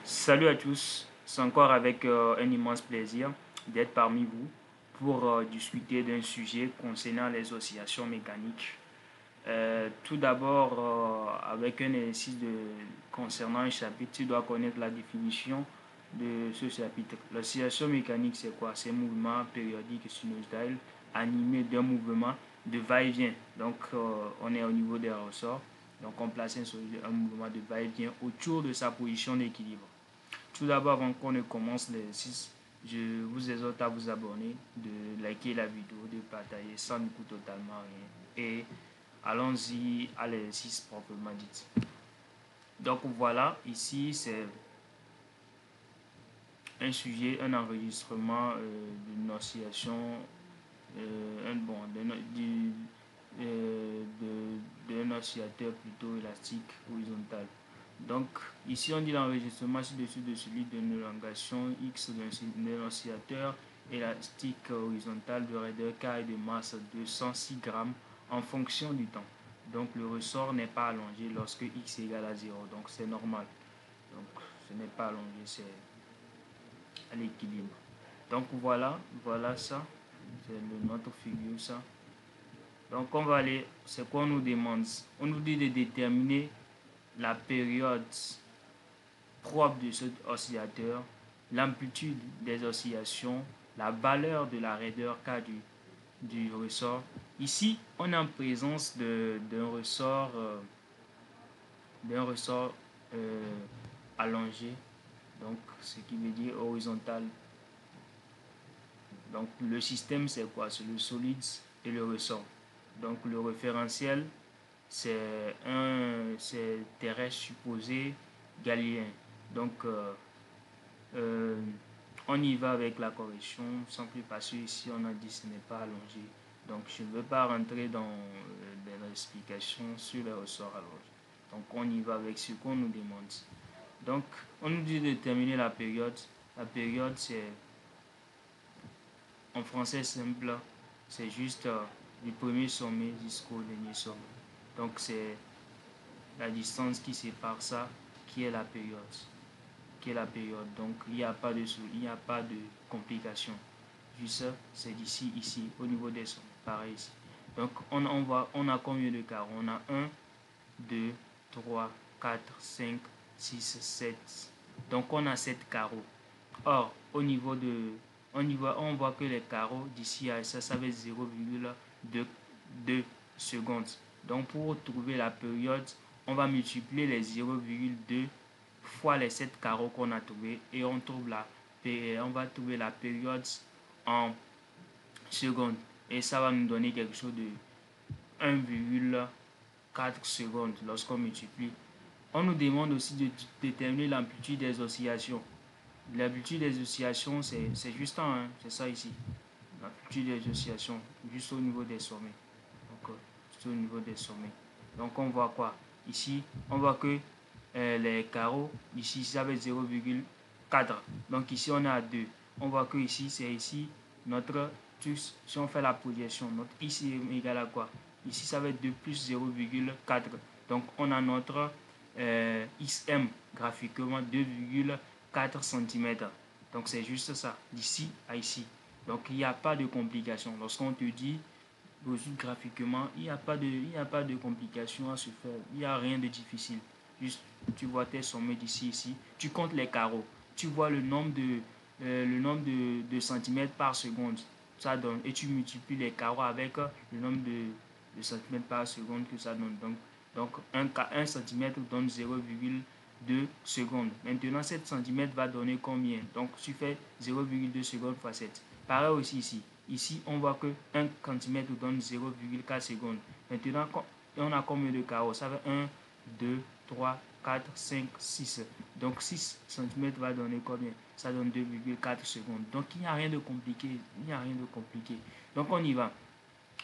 Salut à tous, c'est encore avec un immense plaisir d'être parmi vous pour discuter d'un sujet concernant les oscillations mécaniques. Tout d'abord, avec un exercice concernant un chapitre, tu dois connaître la définition de ce chapitre. L'oscillation mécanique, c'est quoi? C'est un mouvement périodique et sinusoïdal animé d'un mouvement de va-et-vient. Donc, on est au niveau des ressorts. Donc, on place un mouvement de va-et-vient autour de sa position d'équilibre. Tout d'abord, avant qu'on ne commence l'exercice, je vous exhorte à vous abonner, de liker la vidéo, de partager, ça ne coûte totalement rien. Et allons-y à l'exercice proprement dit. Donc voilà, ici c'est un sujet, un enregistrement d'une oscillation, d'un oscillateur plutôt élastique horizontal. Donc ici on dit l'enregistrement ci-dessus de celui d'une élongation X d'un oscillateur élastique horizontal de raideur K et de masse 206 grammes en fonction du temps. Donc le ressort n'est pas allongé lorsque X est égal à 0. Donc c'est normal. Donc ce n'est pas allongé, c'est à l'équilibre. Donc voilà ça. C'est notre figure ça. Donc on va aller, c'est quoi on nous demande? On nous dit de déterminer la période propre de cet oscillateur, l'amplitude des oscillations, la valeur de la raideur K du ressort. Ici, on est en présence d'un ressort allongé, donc ce qui veut dire horizontal. Donc le système c'est quoi? C'est le solide et le ressort. Donc le référentiel c'est terrestre supposé galiléen. Donc on y va avec la correction sans plus passer ici on a dit ce n'est pas allongé. Donc je ne veux pas rentrer dans l'explication sur les ressorts allongés. Donc on y va avec ce qu'on nous demande. Donc on nous dit de déterminer la période. La période c'est en français simple, c'est juste du premier sommet jusqu'au dernier sommet. Donc c'est la distance qui sépare ça qui est la période. Donc il n'y a pas de complication. Juste c'est d'ici ici au niveau des sommets. Pareil ici. Donc on a combien de carreaux? On a 1, 2, 3, 4, 5, 6, 7. Donc on a 7 carreaux. Or, on voit que les carreaux d'ici à ça va être 0,2 secondes. Donc pour trouver la période, on va multiplier les 0,2 fois les 7 carreaux qu'on a trouvés et on va trouver la période en secondes. Et ça va nous donner quelque chose de 1,4 secondes lorsqu'on multiplie. On nous demande aussi de déterminer l'amplitude des oscillations. L'amplitude des oscillations, c'est juste en 1, c'est ça ici. L'amplitude des oscillations, juste au niveau des sommets. Donc, juste au niveau des sommets. Donc, on voit quoi? Ici, on voit que les carreaux, ici, ça va être 0,4. Donc, ici, on est à 2. On voit que ici, c'est ici, notre, si on fait la projection, notre ici est égal à quoi? Ici, ça va être 2 plus 0,4. Donc, on a notre XM graphiquement 2,4 cm. Donc c'est juste ça, d'ici à ici. Donc il n'y a pas de complication. Lorsqu'on te dit graphiquement, il n'y a pas de complication à se faire. Il n'y a rien de difficile. Juste tu vois tes sommets d'ici ici. Tu comptes les carreaux. Tu vois le nombre de centimètres par seconde. Ça donne. Et tu multiplies les carreaux avec le nombre de centimètres par seconde que ça donne. Donc 1 cm donne 0,2 secondes. Maintenant, 7 cm va donner combien? Donc, tu fais 0,2 secondes fois 7. Pareil aussi ici. Ici, on voit que 1 cm donne 0,4 secondes. Maintenant, on a combien de carreaux? Ça fait 1, 2, 3, 4, 5, 6. Donc, 6 cm va donner combien? Ça donne 2,4 secondes. Donc, il n'y a rien de compliqué. Donc, on y va.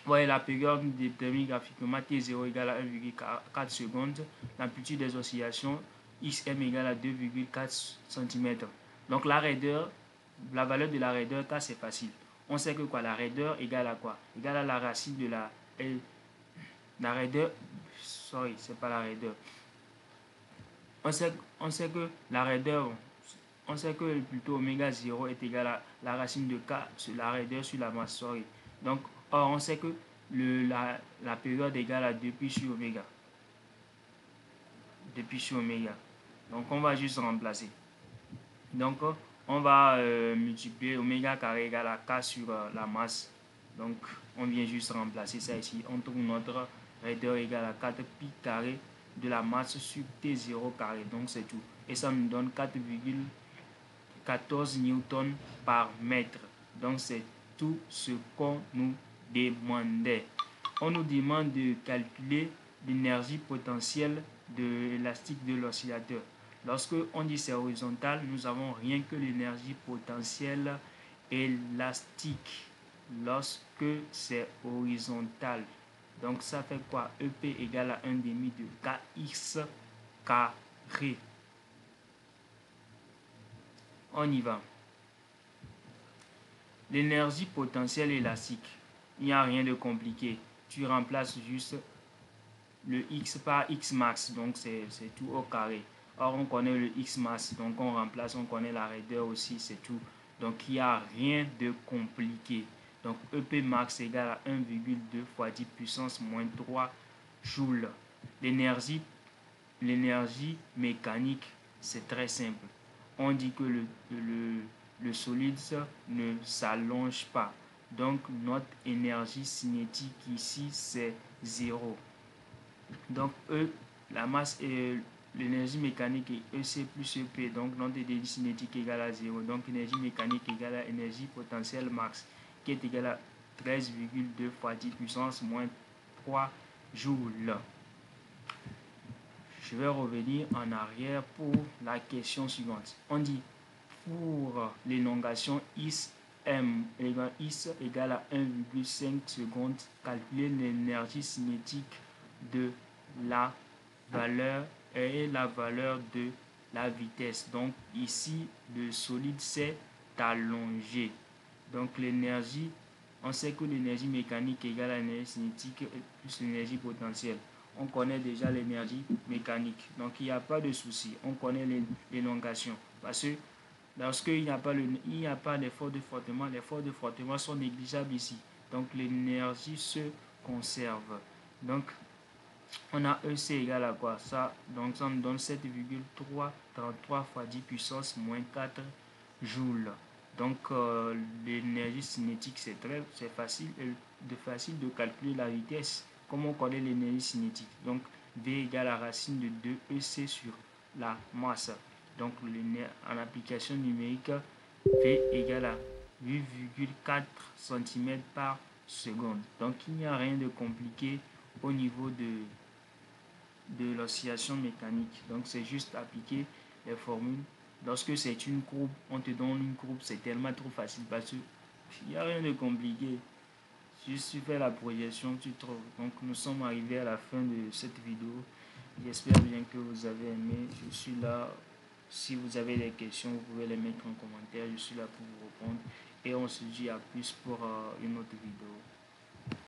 Voyez la période détermine graphiquement T0 égale à 1,4 secondes. L'amplitude des oscillations XM égale à 2,4 cm. Donc la raideur, la valeur de la raideur K c'est facile. On sait que quoi? La raideur égale à quoi? Égale à la racine de la L. La raideur, sorry, c'est pas la raideur. On sait que la raideur, on sait que plutôt oméga 0 est égal à la racine de k sur la raideur sur la masse. Sorry. Donc, or, on sait que la période égale à 2pi sur oméga. 2pi sur oméga. Donc, on va juste remplacer. Donc, on va multiplier oméga carré égale à k sur la masse. Donc, on vient juste remplacer ça ici. On trouve notre raideur égale à 4 pi carré de la masse sur T0 carré. Donc, c'est tout. Et ça nous donne 4,14 newtons par mètre. Donc, c'est tout ce qu'on nous demandait. On nous demande de calculer l'énergie potentielle de l'élastique de l'oscillateur. Lorsque on dit c'est horizontal, nous avons rien que l'énergie potentielle élastique. Lorsque c'est horizontal, donc ça fait quoi? EP égale à 1 demi de kx carré. On y va. L'énergie potentielle élastique, il n'y a rien de compliqué. Tu remplaces juste le x par x max, donc c'est tout au carré. Or, on connaît le x max, donc on remplace, on connaît la raideur aussi, c'est tout. Donc, il n'y a rien de compliqué. Donc, EP max égale à 1,2 fois 10 puissance moins 3 joules. L'énergie mécanique, c'est très simple. On dit que le solide ne s'allonge pas. Donc, notre énergie cinétique ici, c'est 0. Donc, la masse et l'énergie mécanique est EC plus EP. Donc, notre énergie cinétique égale à 0. Donc, énergie mécanique égale à énergie potentielle max, qui est égale à 13,2 fois 10 puissance moins 3 joules. Je vais revenir en arrière pour la question suivante. On dit, pour l'élongation IS-M égale à 1,5 secondes, calculer l'énergie cinétique de la valeur et la valeur de la vitesse. Donc ici, le solide s'est allongé. Donc l'énergie, on sait que l'énergie mécanique égale à l'énergie cinétique plus l'énergie potentielle. On connaît déjà l'énergie mécanique. Donc il n'y a pas de souci. On connaît l'élongation. Parce que lorsqu'il n'y a pas d'effort de frottement, les efforts de frottement sont négligeables ici. Donc l'énergie se conserve. Donc on a EC égale à quoi? Ça, donc ça nous donne 7,333 fois 10 puissance moins 4 joules. Donc l'énergie cinétique, c'est facile de calculer la vitesse comme on connaît l'énergie cinétique. Donc V égale à racine de 2 EC sur la masse. Donc en application numérique, V égale à 8,4 cm par seconde. Donc il n'y a rien de compliqué au niveau de l'oscillation mécanique. Donc c'est juste appliquer les formules. Lorsque c'est une courbe, on te donne une courbe, c'est tellement trop facile parce qu'il n'y a rien de compliqué. Juste tu fais la projection, tu trouves. Donc nous sommes arrivés à la fin de cette vidéo. J'espère bien que vous avez aimé. Je suis là. Si vous avez des questions, vous pouvez les mettre en commentaire. Je suis là pour vous répondre. Et on se dit à plus pour une autre vidéo.